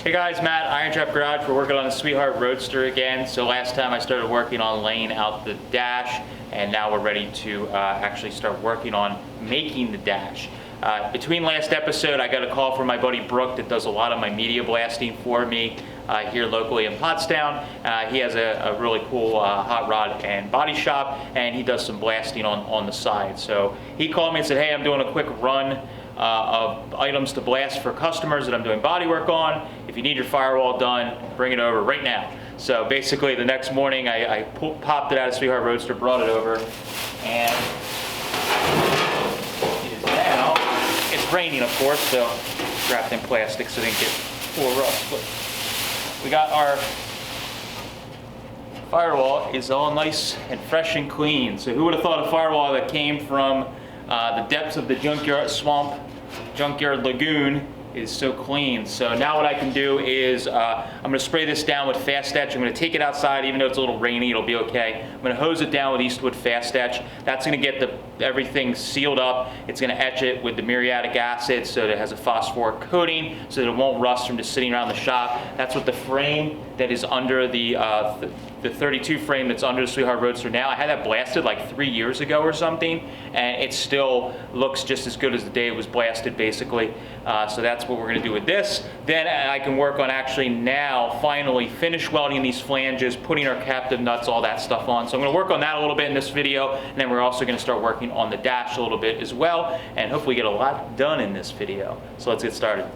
Hey guys, Matt, IronTrap Garage. We're working on the Sweetheart Roadster again. So last time I started working on laying out the dash, and now we're ready to actually start working on making the dash. Between last episode, I got a call from my buddy Brooke that does a lot of my media blasting for me here locally in Pottstown. He has a really cool hot rod and body shop, and he does some blasting on the side. So he called me and said, hey, I'm doing a quick run of items to blast for customers that I'm doing body work on. If you need your firewall done, bring it over right now. So basically the next morning I popped it out of Sweetheart Roadster, brought it over, and it is now, it's raining of course, so wrapped in plastic so it didn't get full of rust. But we got our firewall is all nice and fresh and clean. So who would have thought a firewall that came from the depths of the junkyard lagoon is so clean. So now what I can do is I'm going to spray this down with Fast Etch. I'm going to take it outside, even though it's a little rainy, it'll be okay. I'm going to hose it down with Eastwood Fast Etch. That's going to get everything sealed up. It's going to etch it with the muriatic acid so that it has a phosphoric coating so that it won't rust from just sitting around the shop. That's what the frame that is under the 32 frame that's under the Sweetheart Roadster now. I had that blasted like 3 years ago or something, and it still looks just as good as the day it was blasted basically. So that's what we're going to do with this. Then I can work on actually now finally finish welding these flanges, putting our captive nuts, all that stuff on. So I'm going to work on that a little bit in this video, and then we're also going to start working on the dash a little bit as well, and hopefully get a lot done in this video. So let's get started.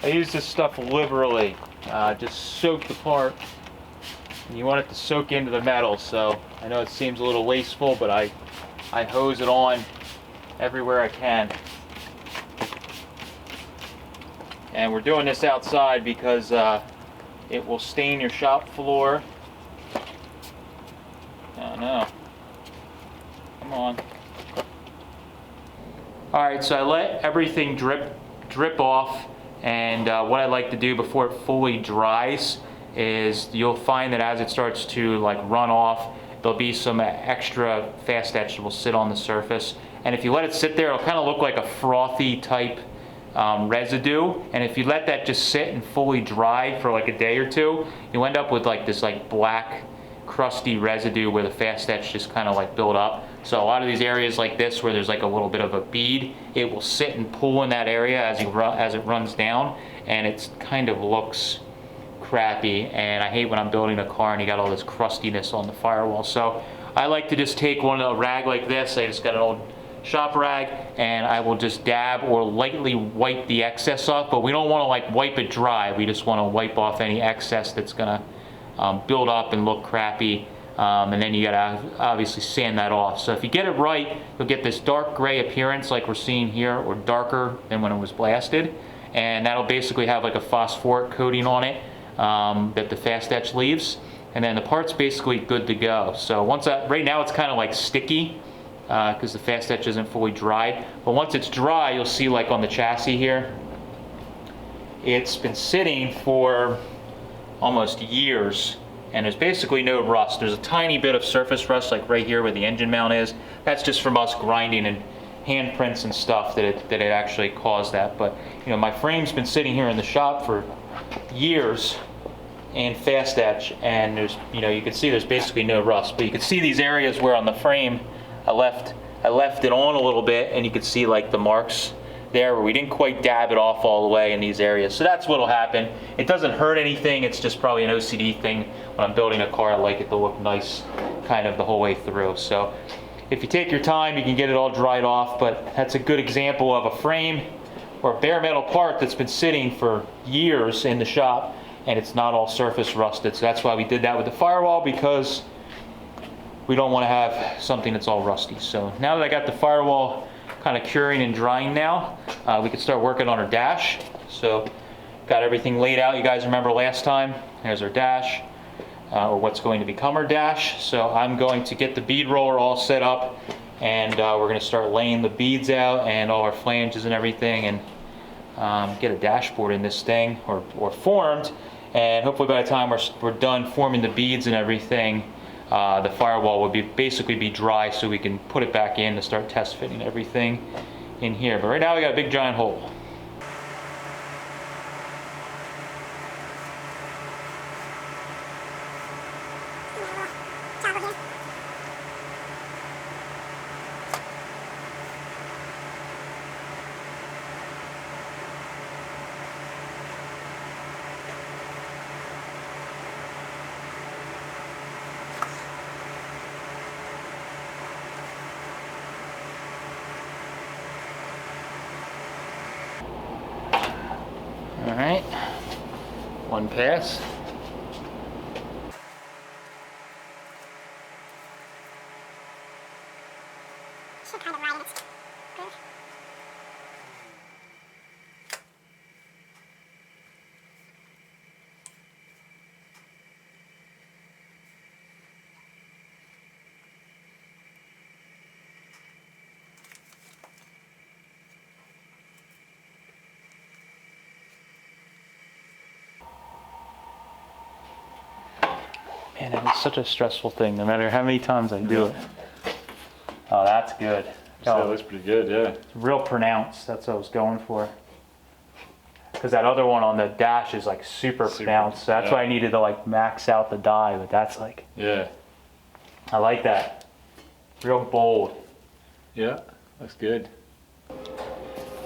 I use this stuff liberally. Just soak the part. You want it to soak into the metal, so I know it seems a little wasteful, but I hose it on everywhere I can. And we're doing this outside because it will stain your shop floor. Oh no. Come on. Alright, so I let everything drip off, and what I like to do before it fully dries is you'll find that as it starts to like run off, there'll be some extra Fast Etch that will sit on the surface. And if you let it sit there, it'll kind of look like a frothy type residue. And if you let that just sit and fully dry for like a day or two, you end up with like this like black crusty residue where the Fast Etch just kind of like build up. So a lot of these areas like this where there's like a little bit of a bead, it will sit and pull in that area as it runs down, and it kind of looks crappy. And I hate when I'm building a car and you got all this crustiness on the firewall. So I like to just take a rag like this. I just got an old shop rag, and I will just dab or lightly wipe the excess off, but we don't want to like wipe it dry. We just want to wipe off any excess that's gonna build up and look crappy, and then you gotta obviously sand that off. So if you get it right, you'll get this dark gray appearance like we're seeing here, or darker than when it was blasted, and that'll basically have like a phosphoric coating on it that the Fast Etch leaves, and then the part's basically good to go. So right now it's kind of like sticky because the Fast Etch isn't fully dried, but once it's dry, you'll see like on the chassis here, it's been sitting for almost years, and there's basically no rust. There's a tiny bit of surface rust like right here where the engine mount is. That's just from us grinding and handprints and stuff that it actually caused that. But you know, my frame's been sitting here in the shop for years in Fast Etch, and there's, you know, you can see there's basically no rust, but you can see these areas where on the frame I left it on a little bit, and you can see like the marks there where we didn't quite dab it off all the way in these areas. So that's what'll happen. It doesn't hurt anything. It's just probably an OCD thing. When I'm building a car, I like it to look nice kind of the whole way through. So if you take your time, you can get it all dried off, but that's a good example of a frame or a bare metal part that's been sitting for years in the shop, and it's not all surface rusted. So that's why we did that with the firewall, because we don't want to have something that's all rusty. So now that I got the firewall kind of curing and drying now, we can start working on our dash. So got everything laid out. You guys remember last time, here's our dash, or what's going to become our dash. So I'm going to get the bead roller all set up, and we're going to start laying the beads out and all our flanges and everything, and get a dashboard in this thing, or formed. And hopefully by the time we're done forming the beads and everything, the firewall will basically be dry, so we can put it back in to start test fitting everything in here. But right now we got a big giant hole. All right, one pass. Should kind of line its groove. Man, it was such a stressful thing, no matter how many times I do it. Oh, that's good. So that looks pretty good, yeah. It's real pronounced, that's what I was going for. Because that other one on the dash is like super pronounced, so that's why I needed to like max out the die, but that's like... Yeah. I like that. Real bold. Yeah, looks good. All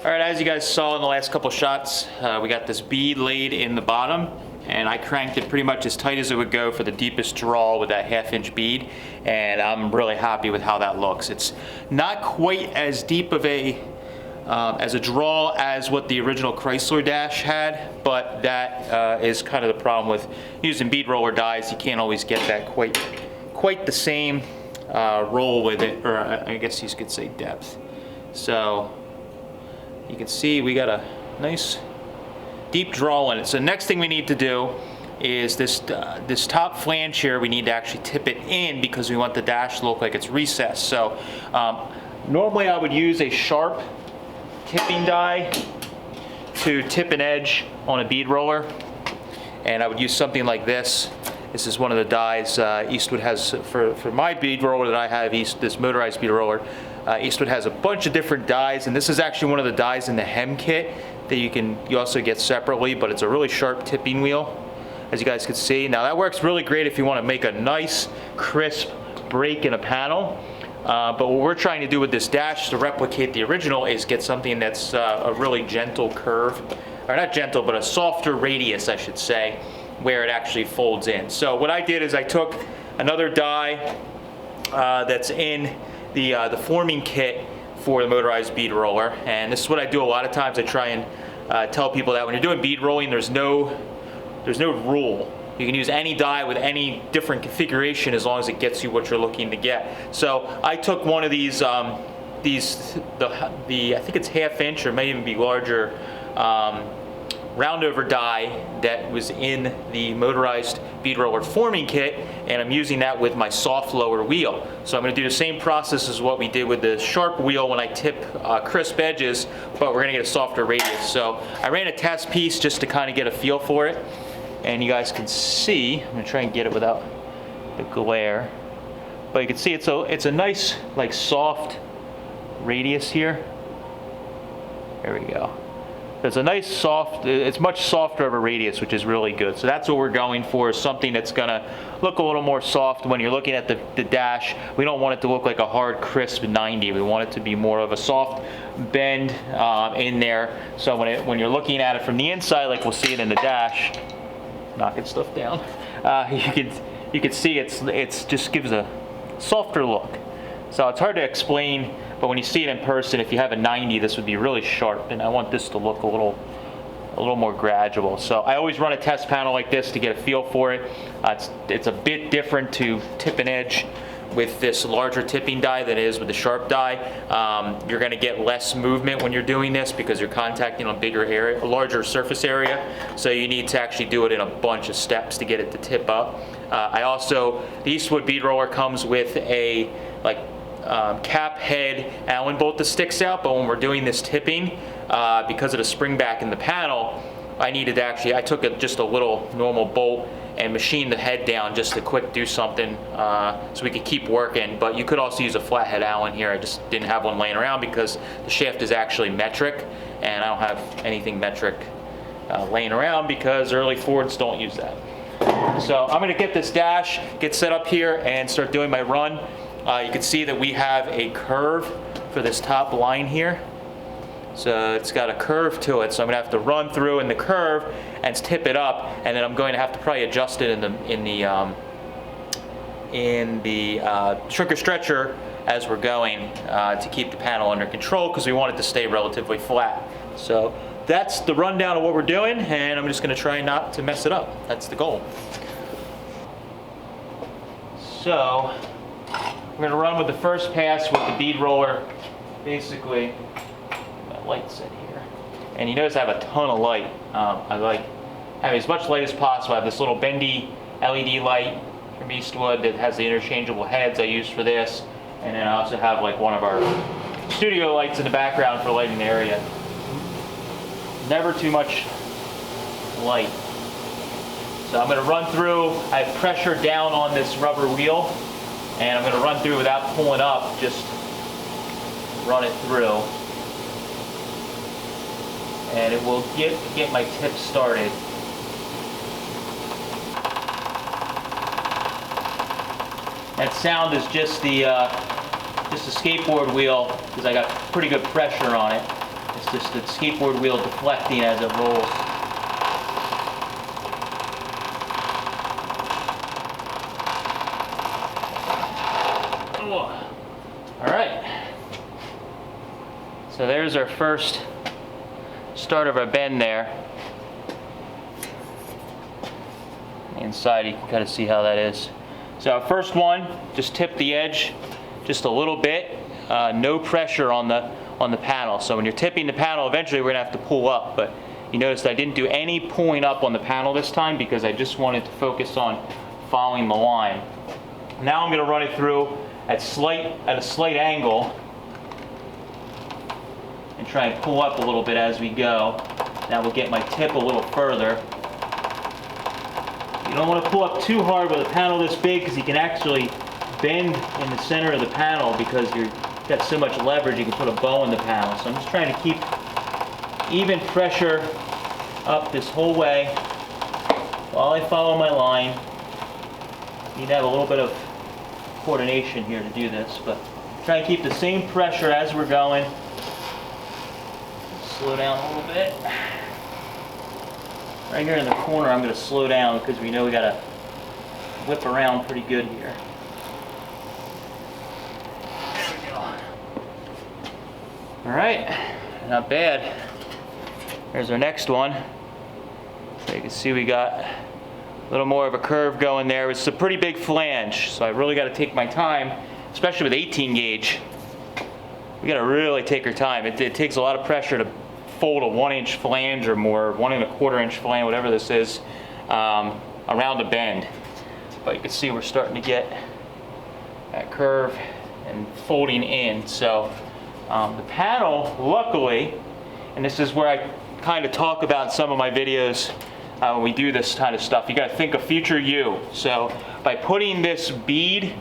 right, as you guys saw in the last couple shots, we got this bead laid in the bottom, and I cranked it pretty much as tight as it would go for the deepest draw with that 1/2-inch bead, and I'm really happy with how that looks. It's not quite as deep of a draw as what the original Chrysler dash had, but that is kind of the problem with using bead roller dies. You can't always get that quite the same roll with it, or I guess you could say depth. So you can see we got a nice deep draw in it. So the next thing we need to do is this top flange here, we need to actually tip it in because we want the dash to look like it's recessed. So normally I would use a sharp tipping die to tip an edge on a bead roller, and I would use something like this. This is one of the dies Eastwood has for my bead roller that I have, this motorized bead roller. Eastwood has a bunch of different dies, and this is actually one of the dies in the hem kit that you also get separately, but it's a really sharp tipping wheel, as you guys can see. Now that works really great if you want to make a nice crisp break in a panel. But what we're trying to do with this dash to replicate the original is get something that's a really gentle curve, or not gentle, but a softer radius, I should say, where it actually folds in. So what I did is I took another die that's in the forming kit for the motorized bead roller, and this is what I do a lot of times. I try and tell people that when you're doing bead rolling, there's no rule. You can use any die with any different configuration as long as it gets you what you're looking to get. So I took one of these, I think it's 1/2-inch or may even be larger, roundover die that was in the motorized bead roller forming kit, and I'm using that with my soft lower wheel. So I'm going to do the same process as what we did with the sharp wheel when I tip crisp edges, but we're going to get a softer radius. So I ran a test piece just to kind of get a feel for it, and you guys can see, I'm going to try and get it without the glare, but you can see it's a nice like soft radius here. There we go. It's a nice soft, it's much softer of a radius, which is really good. So that's what we're going for, is something that's gonna look a little more soft when you're looking at the dash. We don't want it to look like a hard, crisp 90. We want it to be more of a soft bend in there. So when you're looking at it from the inside, like we'll see it in the dash, knocking stuff down, you can see it's just gives a softer look. So it's hard to explain, but when you see it in person, if you have a 90, this would be really sharp, and I want this to look a little more gradual. So I always run a test panel like this to get a feel for it. It's a bit different to tip an edge with this larger tipping die than it is with the sharp die. You're going to get less movement when you're doing this because you're contacting a bigger area, a larger surface area. So you need to actually do it in a bunch of steps to get it to tip up. The Eastwood bead roller comes with a cap head Allen bolt that sticks out, but when we're doing this tipping, because of the spring back in the panel, I took just a little normal bolt and machined the head down just to quick do something so we could keep working. But you could also use a flathead Allen here. I just didn't have one laying around because the shaft is actually metric, and I don't have anything metric laying around because early Fords don't use that. So I'm going to get this dash, get set up here, and start doing my run. You can see that we have a curve for this top line here. So it's got a curve to it, so I'm going to have to run through in the curve and tip it up, and then I'm going to have to probably adjust it in the shrinker stretcher as we're going to keep the panel under control because we want it to stay relatively flat. So that's the rundown of what we're doing, and I'm just gonna try not to mess it up. That's the goal. So, we're gonna run with the first pass with the bead roller. Basically, got lights in here. And you notice I have a ton of light. I like having as much light as possible. I have this little bendy LED light from Eastwood that has the interchangeable heads I use for this. And then I also have like one of our studio lights in the background for lighting the area. Never too much light. So I'm gonna run through, I have pressure down on this rubber wheel, and I'm gonna run through without pulling up, just run it through. And it will get my tip started. That sound is just the skateboard wheel, because I got pretty good pressure on it. It's just the skateboard wheel deflecting as it rolls. All right. So there's our first start of our bend there. Inside you can kind of see how that is. So our first one, just tip the edge just a little bit. No pressure on the panel. So when you're tipping the panel, eventually we're gonna have to pull up. But you notice I didn't do any pulling up on the panel this time because I just wanted to focus on following the line. Now I'm gonna run it through at a slight angle and try and pull up a little bit as we go. That will get my tip a little further. You don't want to pull up too hard with a panel this big because you can actually bend in the center of the panel because you've got so much leverage you can put a bow in the panel. So I'm just trying to keep even pressure up this whole way while I follow my line. You need to have a little bit of coordination here to do this, but try and keep the same pressure as we're going. Slow down a little bit. Right here in the corner I'm going to slow down because we know we got to whip around pretty good here. There we go. Alright, not bad. There's our next one. So you can see we got a little more of a curve going there. It's a pretty big flange, so I really got to take my time, especially with 18 gauge. We got to really take our time. It takes a lot of pressure to fold a 1-inch flange or more, 1 1/4 inch flange, whatever this is, around a bend. But you can see we're starting to get that curve and folding in. So the panel, luckily, and this is where I kind of talk about in some of my videos when we do this kind of stuff, you got to think of future you. So by putting this bead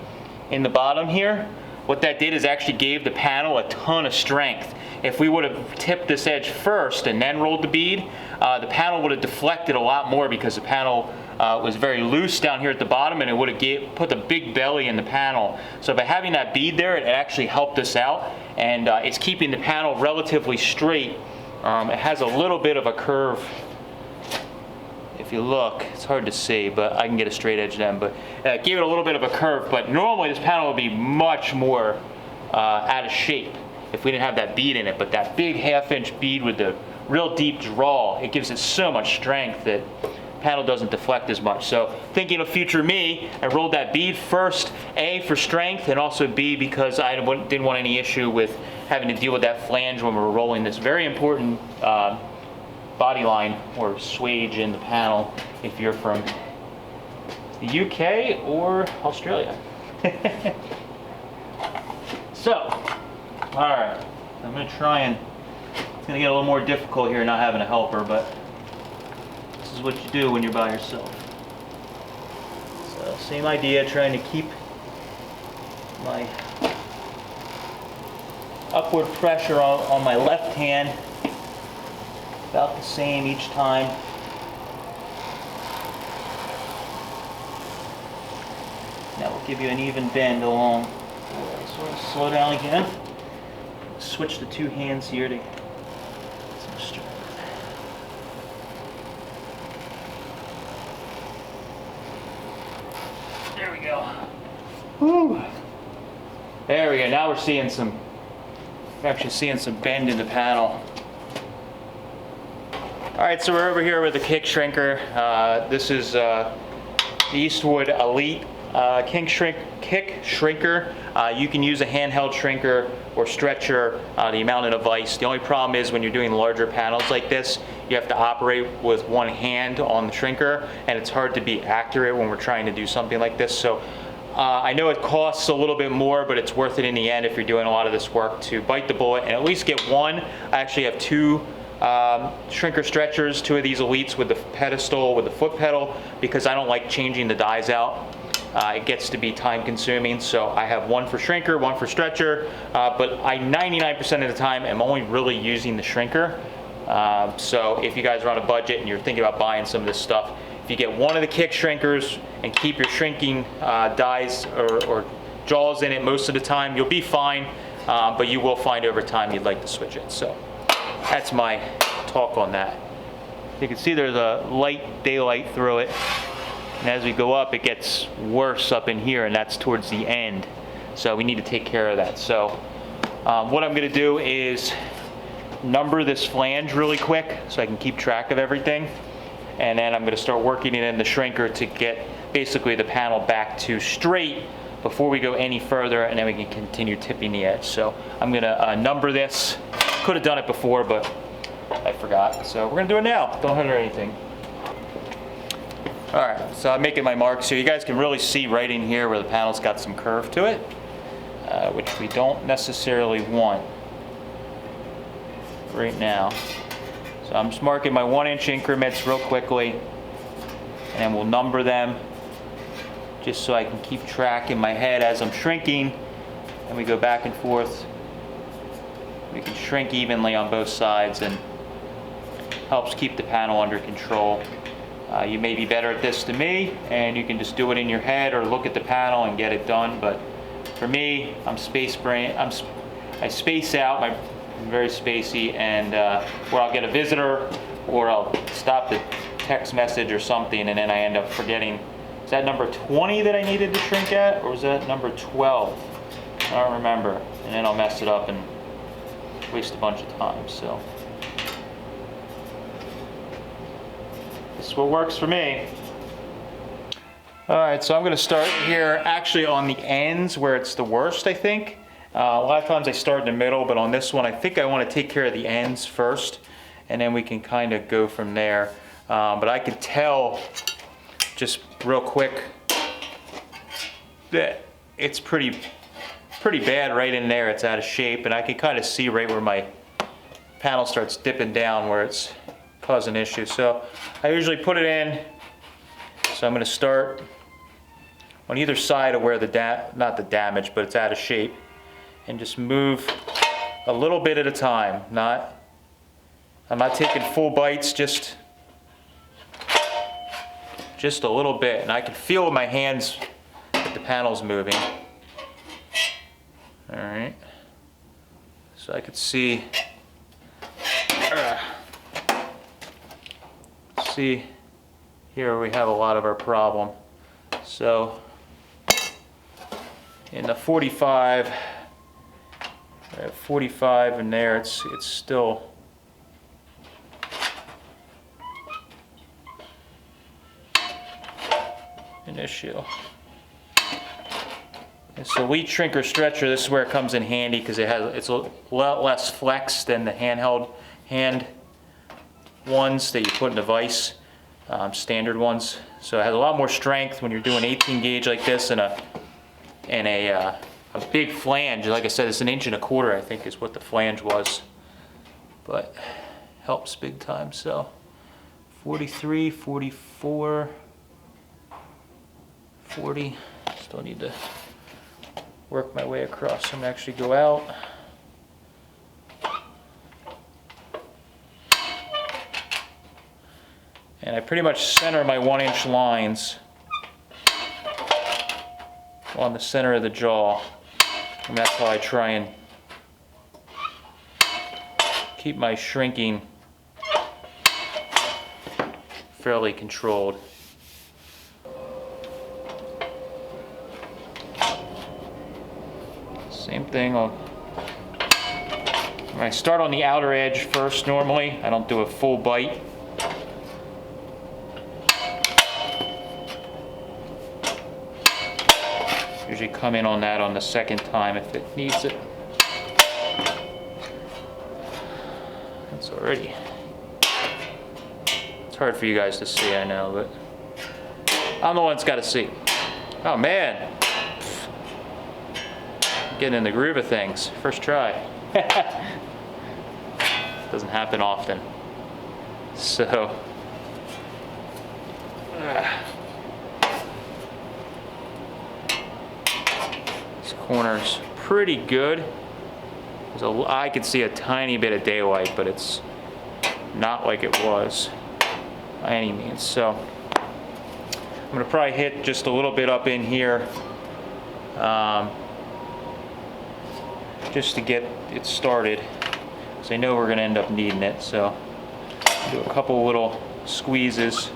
in the bottom here, what that did is actually gave the panel a ton of strength. If we would have tipped this edge first and then rolled the bead, the panel would have deflected a lot more because the panel was very loose down here at the bottom, and it would have put the big belly in the panel. So by having that bead there, it actually helped us out, and it's keeping the panel relatively straight. It has a little bit of a curve. If you look, it's hard to see, but I can get a straight edge then, but it gave it a little bit of a curve. But normally this panel would be much more out of shape if we didn't have that bead in it. But that big 1/2 inch bead with the real deep draw, it gives it so much strength that the panel doesn't deflect as much. So thinking of future me, I rolled that bead first, A, for strength, and also B, because I didn't want any issue with having to deal with that flange when we were rolling this very important body line or swage in the panel if you're from the UK or Australia. So, alright, I'm going to try and, it's going to get a little more difficult here not having a helper, but this is what you do when you're by yourself. So, same idea, trying to keep my upward pressure on my left hand about the same each time. That will give you an even bend along. So we'll slow down again. Switch the two hands here to some strength. There we go. Woo. There we go. Now we're actually seeing some bend in the panel. All right, so we're over here with the kick shrinker. This is the Eastwood Elite kick shrinker. You can use a handheld shrinker or stretcher, the amount of device. The only problem is when you're doing larger panels like this, you have to operate with one hand on the shrinker, and it's hard to be accurate when we're trying to do something like this. So I know it costs a little bit more, but it's worth it in the end if you're doing a lot of this work to bite the bullet and at least get one. I actually have two shrinker stretchers, two of these Elites with the pedestal, with the foot pedal, because I don't like changing the dies out. It gets to be time consuming, so I have one for shrinker, one for stretcher, but I 99% of the time am only really using the shrinker. So if you guys are on a budget and you're thinking about buying some of this stuff, if you get one of the kick shrinkers and keep your shrinking dies or jaws in it most of the time, you'll be fine, but you will find over time you'd like to switch it. So that's my talk on that. You can see there's a light daylight through it. And as we go up, it gets worse up in here, and that's towards the end. So we need to take care of that. So what I'm gonna do is number this flange really quick so I can keep track of everything. And then I'm gonna start working it in the shrinker to get basically the panel back to straight before we go any further, and then we can continue tipping the edge. So I'm gonna number this. Could have done it before, but I forgot. So we're gonna do it now. Don't hurt anything. All right, so I'm making my marks here. You guys can really see right in here where the panel's got some curve to it, which we don't necessarily want right now. So I'm just marking my 1-inch increments real quickly, and then we'll number them just so I can keep track in my head as I'm shrinking, and we go back and forth. We can shrink evenly on both sides, and helps keep the panel under control. You may be better at this than me, and you can just do it in your head or look at the panel and get it done. But for me, I'm space brain. I space out. I'm very spacey, and where I'll get a visitor or I'll stop the text message or something, and then I end up forgetting. Is that number 20 that I needed to shrink at, or was that number 12? I don't remember. And then I'll mess it up and waste a bunch of time. So this is what works for me. All right, so I'm gonna start here actually on the ends where it's the worst, I think. A lot of times I start in the middle, but on this one, I think I wanna take care of the ends first, and then we can kind of go from there. But I can tell just real quick that it's pretty bad right in there. It's out of shape, and I can kind of see right where my panel starts dipping down where it's causing issues. So I usually put it in. So I'm going to start on either side of where not the damage, but it's out of shape, and just move a little bit at a time. I'm not taking full bites, just a little bit, and I can feel with my hands that the panel's moving. All right, so I could see here we have a lot of our problem. So in the 45, at 45 in there, it's still an issue. It's the Elite Shrinker Stretcher. This is where it comes in handy because it's a lot less flex than the hand ones that you put in the vise, standard ones. So it has a lot more strength when you're doing 18 gauge like this, and a big flange. Like I said, it's 1.25 inches, I think, is what the flange was, but helps big time. So 43, 44, 40. Still need to work my way across. I'm gonna actually go out. And I pretty much center my 1-inch lines on the center of the jaw. And that's how I try and keep my shrinking fairly controlled. Same thing, I start on the outer edge first normally. I don't do a full bite. usually come in on that on the second time if it needs it. That's already, it's hard for you guys to see, I know, but I'm the one that's got to see. Oh man, getting in the groove of things, first try. Doesn't happen often. So, this corner's pretty good. I could see a tiny bit of daylight, but it's not like it was by any means. So I'm gonna probably hit just a little bit up in here, just to get it started, because I know we're gonna end up needing it. So do a couple little squeezes.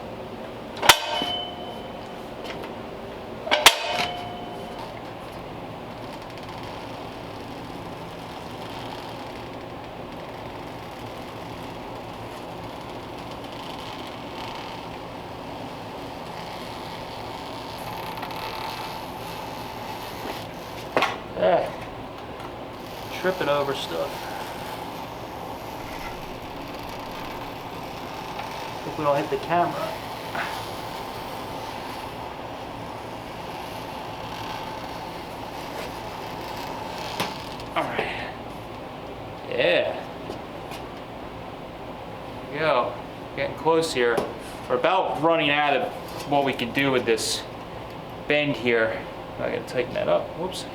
Tripping over stuff. Hope we don't hit the camera. All right. Yeah. There we go. Getting close here. We're about running out of what we can do with this bend here. I gotta tighten that up. Whoops.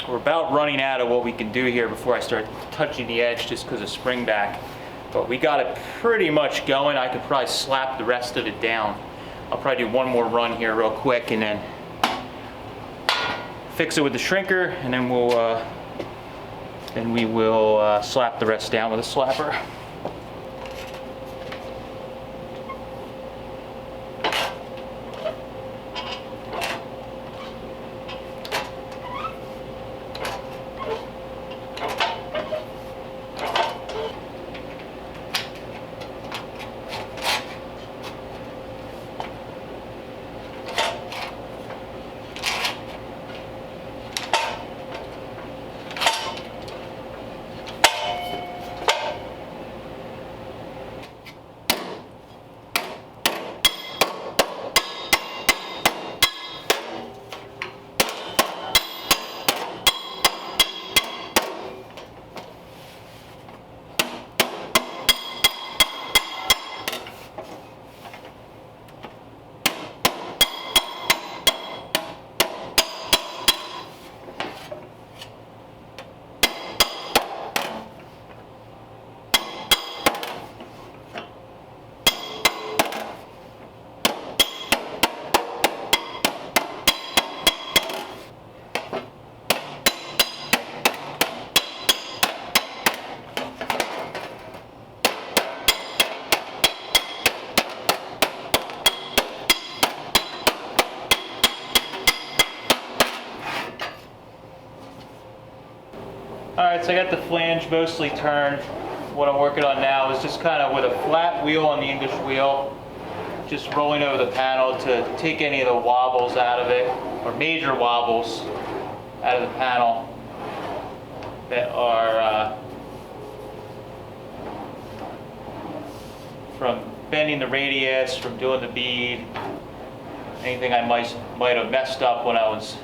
We're about running out of what we can do here before I start touching the edge, just because of spring back. But we got it pretty much going. I could probably slap the rest of it down. I'll probably do one more run here real quick and then fix it with the shrinker, and then we will slap the rest down with a slapper. Alright, so I got the flange mostly turned. What I'm working on now is just kind of with a flat wheel on the English wheel, just rolling over the panel to take any of the wobbles out of it, or major wobbles out of the panel that are from bending the radius, from doing the bead, anything I might have messed up when I was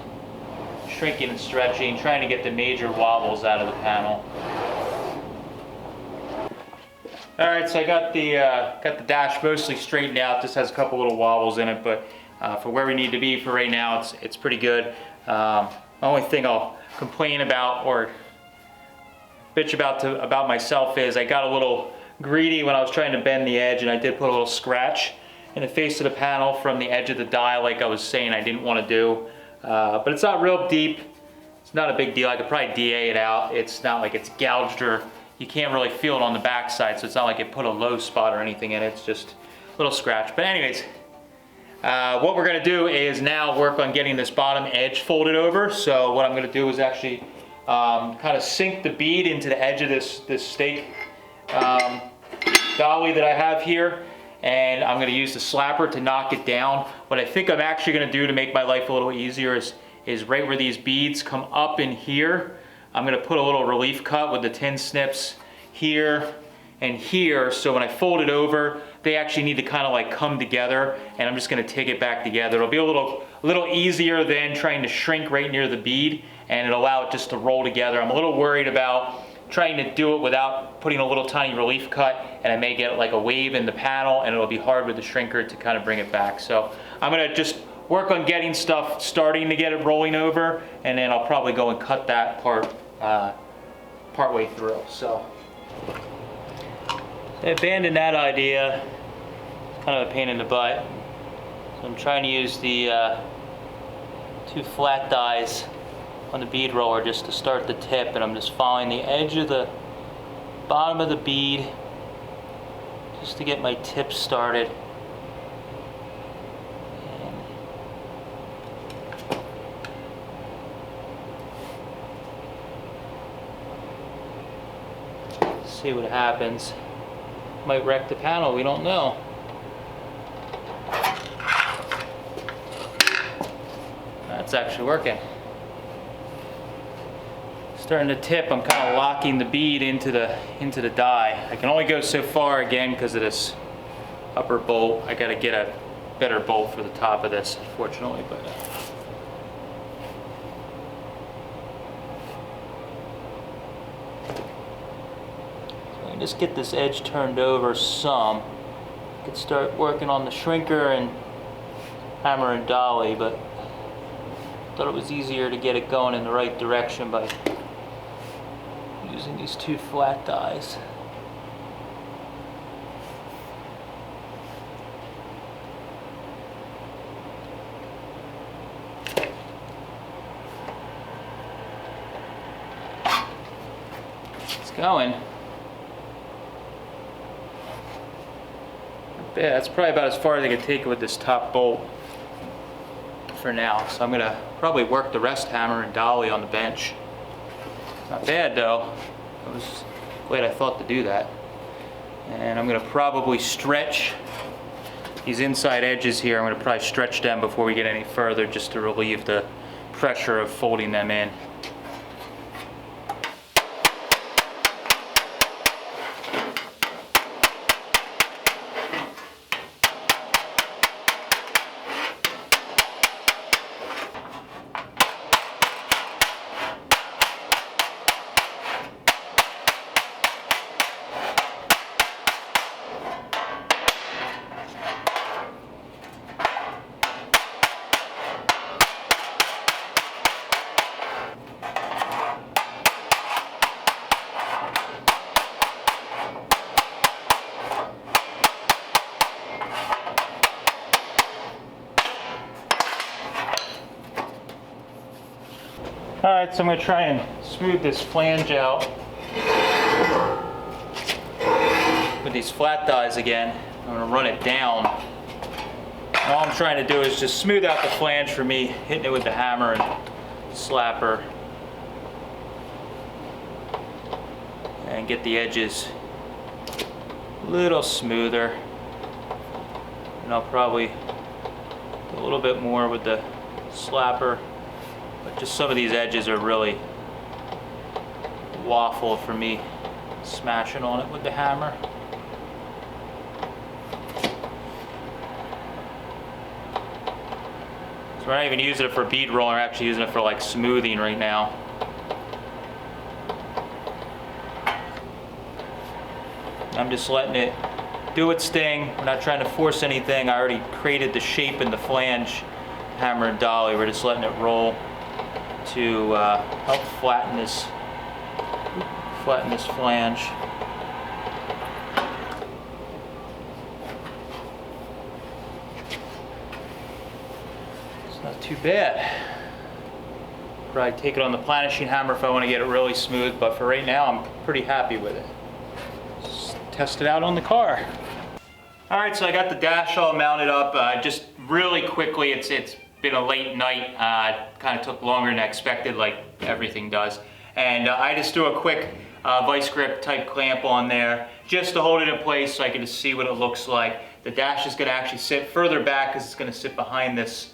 shrinking and stretching, trying to get the major wobbles out of the panel. All right, so I got the dash mostly straightened out. Just has a couple little wobbles in it, but for where we need to be for right now, it's pretty good. The only thing I'll complain about or bitch about myself is I got a little greedy when I was trying to bend the edge, and I did put a little scratch in the face of the panel from the edge of the die, like I was saying I didn't want to do. But it's not real deep. It's not a big deal. I could probably DA it out. It's not like it's gouged, or you can't really feel it on the back side, so it's not like it put a low spot or anything in it. It's just a little scratch. But anyways, what we're going to do is now work on getting this bottom edge folded over. So what I'm going to do is actually kind of sink the bead into the edge of this stake dolly that I have here, and I'm gonna use the slapper to knock it down. What I think I'm actually gonna do to make my life a little easier is right where these beads come up in here, I'm gonna put a little relief cut with the tin snips here and here, so when I fold it over, they actually need to kind of like come together, and I'm just gonna take it back together. It'll be a little easier than trying to shrink right near the bead, and it'll allow it just to roll together. I'm a little worried about trying to do it without putting a little tiny relief cut, and I may get like a wave in the panel, and it'll be hard with the shrinker to kind of bring it back. So I'm gonna just work on getting stuff starting to get it rolling over, and then I'll probably go and cut that part way through. So I abandoned that idea. It's kind of a pain in the butt. So I'm trying to use the 2 flat dies on the bead roller just to start the tip, and I'm just following the edge of the bottom of the bead just to get my tip started. See what happens. Might wreck the panel, we don't know. That's actually working. Starting to tip, I'm kind of locking the bead into the die. I can only go so far again because of this upper bolt. I got to get a better bolt for the top of this, unfortunately, but so I can just get this edge turned over some. I could start working on the shrinker and hammer and dolly, but I thought it was easier to get it going in the right direction by using these 2 flat dies. It's going. Yeah, that's probably about as far as I can take it with this top bolt for now. So I'm gonna probably work the rest hammer and dolly on the bench. Not bad though. I was glad I thought to do that. And I'm gonna probably stretch these inside edges here. I'm gonna probably stretch them before we get any further, just to relieve the pressure of folding them in. Alright, so I'm going to try and smooth this flange out with these flat dies again. I'm going to run it down. And all I'm trying to do is just smooth out the flange for me, hitting it with the hammer and slapper. And get the edges a little smoother. And I'll probably do a little bit more with the slapper. But just some of these edges are really waffle for me smashing on it with the hammer. So we're not even using it for bead rolling, we're actually using it for like smoothing right now. I'm just letting it do its thing. We're not trying to force anything. I already created the shape in the flange, hammer and dolly. We're just letting it roll to help flatten this flange. It's not too bad. Probably take it on the planishing hammer if I want to get it really smooth, but for right now I'm pretty happy with it. Just test it out on the car. All right, so I got the dash all mounted up. Just really quickly, it's been a late night, kind of took longer than I expected, like everything does. And I just threw a quick vice grip type clamp on there just to hold it in place so I can just see what it looks like. The dash is going to actually sit further back because it's going to sit behind this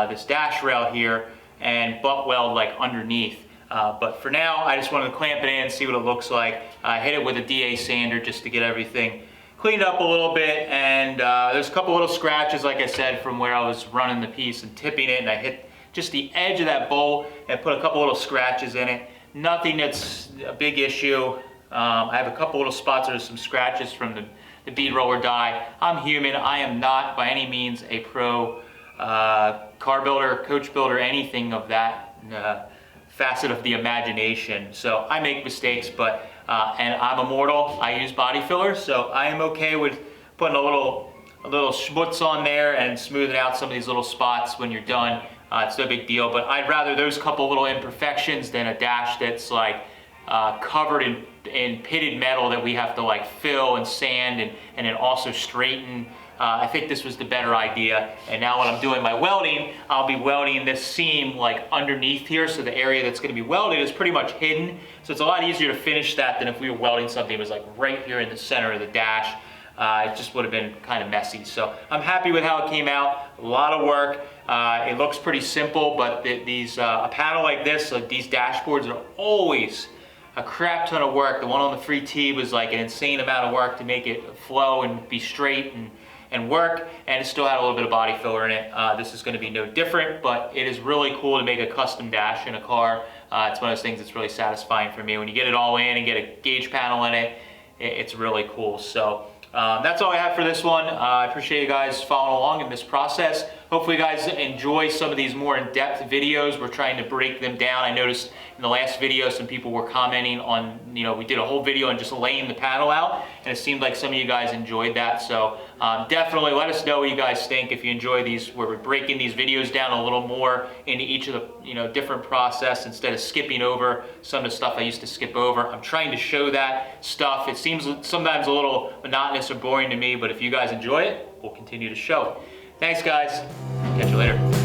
this dash rail here and butt weld like underneath. But for now, I just wanted to clamp it in and see what it looks like. I hit it with a DA sander just to get everything cleaned up a little bit, and there's a couple little scratches, like I said, from where I was running the piece and tipping it, and I hit just the edge of that bolt and put a couple little scratches in it. Nothing that's a big issue. I have a couple little spots where there's some scratches from the bead roller die. I'm human. I am not by any means a pro car builder, coach builder, anything of that facet of the imagination. So I make mistakes, but and I'm immortal. I use body fillers, so I am okay with putting a little schmutz on there and smoothing out some of these little spots when you're done. It's no big deal, but I'd rather those couple little imperfections than a dash that's like covered in pitted metal that we have to like fill and sand and then also straighten. I think this was the better idea. And now when I'm doing my welding, I'll be welding this seam like underneath here, so the area that's going to be welded is pretty much hidden. So it's a lot easier to finish that than if we were welding something that was like right here in the center of the dash. It just would have been kind of messy. So I'm happy with how it came out. A lot of work. It looks pretty simple, but a panel like this, like these dashboards, are always a crap ton of work. The one on the 3T was like an insane amount of work to make it flow and be straight and work, and it still had a little bit of body filler in it. This is going to be no different, but it is really cool to make a custom dash in a car. It's one of those things that's really satisfying for me. When you get it all in and get a gauge panel in it, it's really cool. So that's all I have for this one. I appreciate you guys following along in this process. Hopefully you guys enjoy some of these more in-depth videos. We're trying to break them down. I noticed in the last video some people were commenting on, we did a whole video on just laying the panel out, and it seemed like some of you guys enjoyed that. So definitely let us know what you guys think if you enjoy these, where we're breaking these videos down a little more into each of the different process instead of skipping over some of the stuff I used to skip over. I'm trying to show that stuff. It seems sometimes a little monotonous or boring to me, but if you guys enjoy it, we'll continue to show it. Thanks, guys. Catch you later.